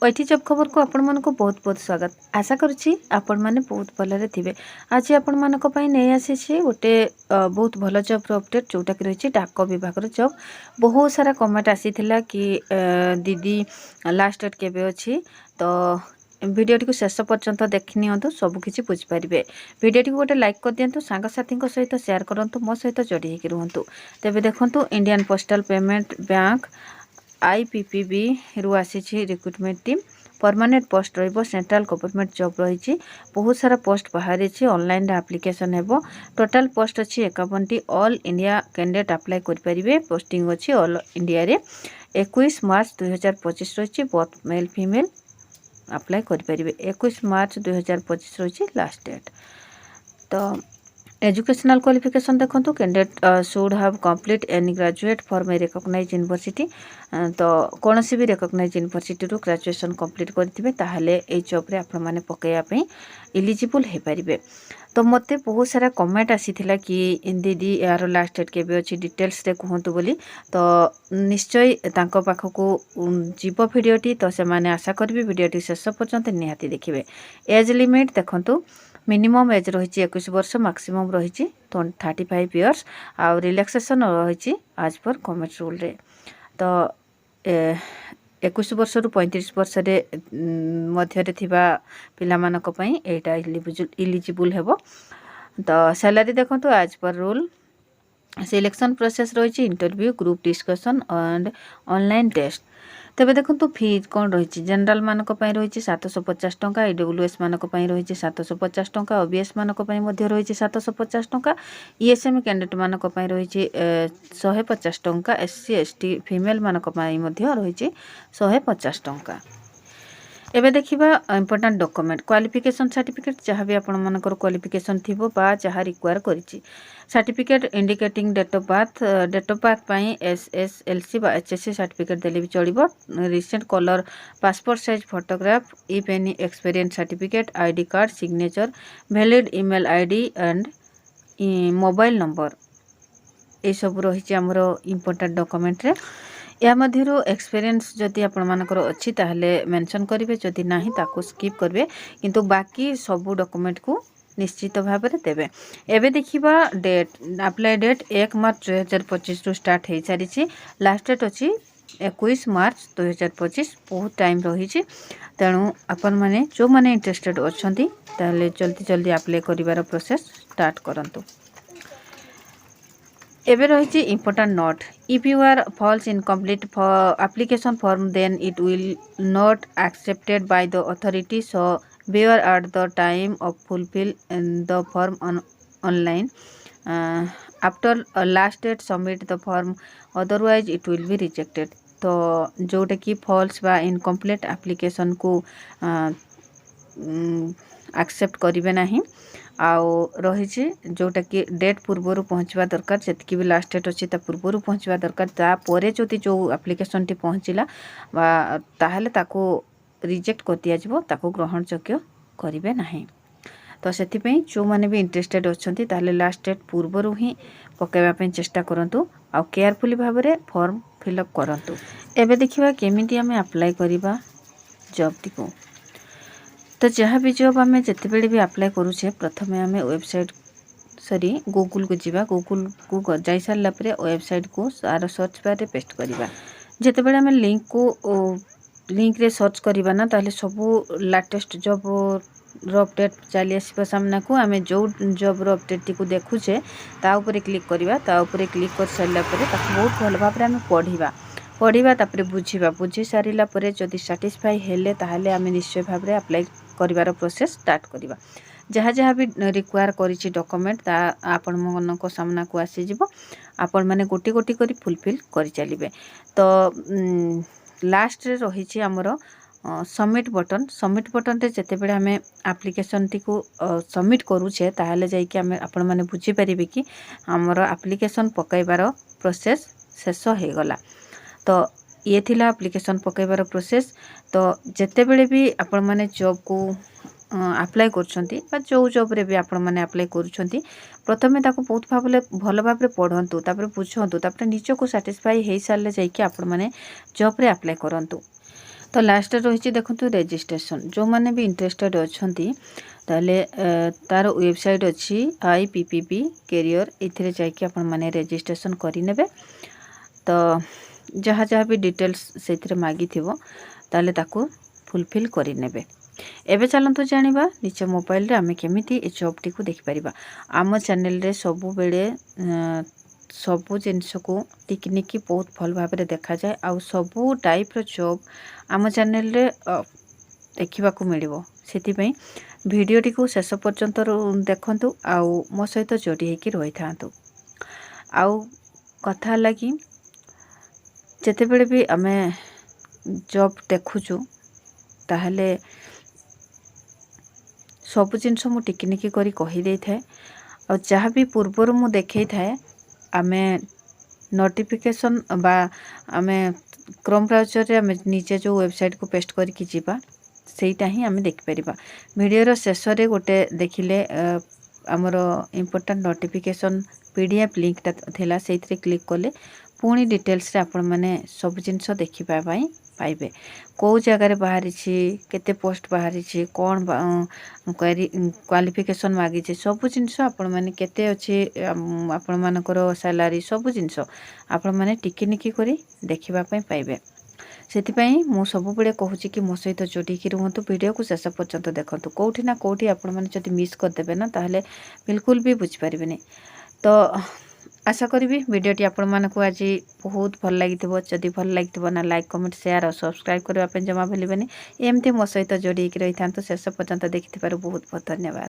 OT job खबर को आपण मन को बहुत बहुत स्वागत। आशा करुच्ची आपण मैंने बहुत भलरे थे। आज आपण मानक नहीं आसी गोटे बहुत भल जॉब अपडेट जोटा कि रही डाक विभाग जॉब। बहुत सारा कमेंट आसी कि दीदी लास्ट डेट केबे अच्छी, तो भिडियोटी को शेष पर्यंत देखी नियंतु, सबकि बुझीपारे। भिडियोटी को गोटे लाइक कर दिंतु, सांगसाथी सहित शेयर करूँ, मो सहित जोड़ी होकर रुहतु। तेज देखु Indian postal payment bank IPPB रु आसी रिक्रुटमेंट टीम परमानेंट पोस्ट रही सेंट्रल गवर्नमेंट जॉब रही। बहुत सारा पोस्ट बाहरी ऑनलाइन एप्लिकेशन हेबो। टोटाल पोस्ट अच्छी 51टी। ऑल इंडिया कैंडिडेट अप्लाई करें। पोस्टिंग अच्छी ऑल इंडिया रे 21 मार्च 2025 रही। बोथ मेल फीमेल अप्लाई करें। 21 मार्च 2025 रही लास्ट डेट। तो एजुकेशनल क्वालिफिकेशन देखो candidate should have complete any graduate from a recognised university. तो कौन सी भी रिकॉग्नाइज्ड यूनिवर्सिटी रू ग्रेजुएशन कंप्लीट करथिबे ताहले ए जॉब रे आपण माने पकेया पे एलिजिबल हे परिबे। तो मते बहुत सारा कमेंट आसीथिला कि दीदी यार लास्ट डेट केबे अछि डिटेल्स रे कहंतु बोली। तो निश्चय तांको पाखको जीव भिडियोटी, तो से माने आशा करबी भिडियोटी शेष पर्यंत निहाती देखिबे। एज लिमिट देखंतु मिनिमम एज रही 21 वर्ष, मैक्सिमम रही 35 इयर्स। आउ रिलैक्सेशन रही आज पर गवर्नमेंट रूल रे। तो 21 वर्ष रु 35 वर्ष रे मध्य थिबा पिला मानक पई एटा इलिजिबल हेबो। तो सैलरी देखंतु आज पर रूल। सिलेक्शन प्रोसेस रही interview, group discussion and online test. तेबे देखंतु फी कौन रही जनरल मानक पई रही 750 टंका, ईडब्ल्यूएस मानक पई रही 750 टंका, ओबीएस मानक पई मध्य रही 750 टंका, ईएसएम कैंडिडेट मानक पई रही 150 टंका, एससी एसटी फीमेल मानक पई मध्य रही 150 टंका। एबे देखिबा इंपोर्टेंट डॉक्यूमेंट क्वालिफिकेशन सर्टिफिकेट जहाँ भी आपण मानकर क्वालिफिकेशन थिबो बा जहाँ रिक्वायर करिछि। Certificate indicating date of birth पाई एसएसएलसी बा एचएससी सर्टिफिकेट देले भी चलिबो। Recent colour passport size photograph, if any experience certificate, ID card, signature, valid email ID and mobile number, ये सब रही आमर इंपोर्टेंट डॉक्यूमेंट रे। या मध्यरु एक्सपीरियंस जदि आपण मानकर अच्छी ताहले मेंशन करिवे, जदि नाही ताको स्किप करिवे, किंतु बाकी सब डॉक्यूमेंट को निश्चित भाव में देवे। एबे देखिबा डेट अप्लाई डेट 1 मार्च 2025 रु स्टार्ट हो सारी। लास्ट डेट अच्छी 21 मार्च 2025। बहुत टाइम रही। तेणु आपण माने जो माने इंटरेस्टेड अच्छी ताहले जल्दी जल्दी अप्लाई करिवार प्रोसेस स्टार्ट करंतु। एबे रही important note, if you are false incomplete application form then it will not accepted by the authority, so beware at the time of fulfill the form online. After last date submit the form, otherwise it will be rejected. तो जोटा कि false बा incomplete application को accept करेंगे नहीं। आउ रही जोटा कि डेट पूर्वर पहुँचवा दरकार, जी भी लास्ट डेट अच्छी पूर्वर पहुँचवा दरकार। तापर जदि जो एप्लिकेशन टी पहुँचला ताहले ताको रिजेक्ट कर दिया जिवो, ताको ग्रहणयोग्य करेंगे नहीं। तो से जो मैंने भी इंटरेस्टेड अच्छा ताहले लास्ट डेट पूर्वर ही पकड़ापी चेष्टा करूँ। आउ केयरफुली भाव में फॉर्म फिलअप करूँ। एबे देखिबा केमिति आमे अप्लाई करिबा जॉब टी को। तो जहाँ भी जॉब आम जिते भी अप्लाई करुचे प्रथम आम वेबसाइट सॉरी गूगल को जीवा। गूगल को जाई सारा पर वेबसाइट को तार सर्च बार पेस्ट करवा। जिते बड़े आम लिंक रे सर्च करवा ना ताहले सबू लाटेस्ट जॉब अपडेट चली आसो सामना को। आम जो जॉब अपडेट टी को देखुचे ता उपरे क्लिक करवा। ता उपरे क्लिक कर सारा पर बहुत भल भाव आम पढ़ा तापर बुझा। बुझी सारा पर जदि साटिस्फाई हेले ताहले आम निश्चय भाव में अप्लाई करिवार प्रोसेस स्टार्ट करवा। जहाँ जहाँ भी रिक्वायर करिछि डॉक्यूमेंट ता आपण मन सामना को आसीजिवो। आपण माने गोटी गोटी करी फुलफिल करि चलिबे। तो लास्ट रे रही आमर सबमिट बटन। सबमिट बटन रे जते बेले हमें एप्लिकेशन टी को सबमिट करूछे ताहले जाई कि हमें आपण माने बुझी परिबे कि हमर एप्लिकेशन पकाइबार प्रोसेस शेष हो गला। तो ये थिला एप्लिकेशन पकाइबार प्रोसेस। तो जिते बड़े भी आपण माने जॉब को अप्लाई करछंती बा जो जॉब रे भी आपण माने अप्लाई करूछंती प्रथमे ताको बहुत भल भाव में पढ़ंतु, तापर बुझंतु, तापर निज को सैटिस्फाई हो सारे जाइए आपण माने जॉब रे अप्लाई करंतु। तो लास्ट रही देखो रेजिस्ट्रेशन जो मैंने भी इंटरेस्टेड अच्छा ताले तार वेबसाइट अच्छी IPPB कैरियर इथिरे जाकि आपण माने रेजिस्ट्रेशन करिनेबे। तो जहाँ जहाँ भी डिटेल्स से मागी ताले ताकू फुलफिल करिनेबे। एबे चलतु जानिबा निज मोबाइल रे आमे केमिति ए जॉब टी को देखि परिबा। आम चैनल रे सबु बेले सबु जिनस को टिकनिकी बहुत भल भाव में देखा जाए आउ सबु टाइप रो जॉब आम चैनल रे देखा मिलिबो। सेतिपई वीडियो टी को शेष पर्यंत देखंतु आउ मो सहित जोड़ी होकर रही था। आउ कथा लगी जेतेबेले भी आमे जॉब देखुचु ताहले सब जिनस मु टिकनिकी करी कही दे थाए और जहाँ भी पूर्वर मु देखई थाए आमे नोटिफिकेशन बा आमे क्रोम ब्राउजर रे आमे नीचे जो वेबसाइट को पेस्ट करके जीवा सेटा ही आमे देख परिबा। वीडियो रो शेष रे गोटे देखिले हमर इम्पोर्टेंट नोटिफिकेशन PDF लिंक ता थिला सेइथरे क्लिक कले पुणी डिटेल्स रे आपण माने सब जिनस देखि पाइबे। कौ जगार बाहरी केते पोस्ट बाहरी कौन क्वालिफिकेशन मागी सब जिनस आपण माने केते अच्छे आपण मानकर सैलरी सब जिनस आपण माने टिकिनिकी करी देखिबा पई पाइबे। सेतिपई मु सब बेले कहूची कि मो सहित जोड़ी रुहतु वीडियो को शेष पर्यंत देखंतु कोठी ना कोठी आपण माने जदि मिस कर देबे ना ताहले बिल्कुल भी बुझी परिबेनी। तो आशा करी वीडियोटी आपण मानकु आज बहुत भल लागिथिबो। जदि भल लागिथिबो ना लाइक कमेंट शेयर और सब्सक्राइब करबा पे जमा भूलिबेनी। एमती मो सहित जोड़ी रही था शेष पर्यंत देखिथिबारु बहुत बहुत धन्यवाद।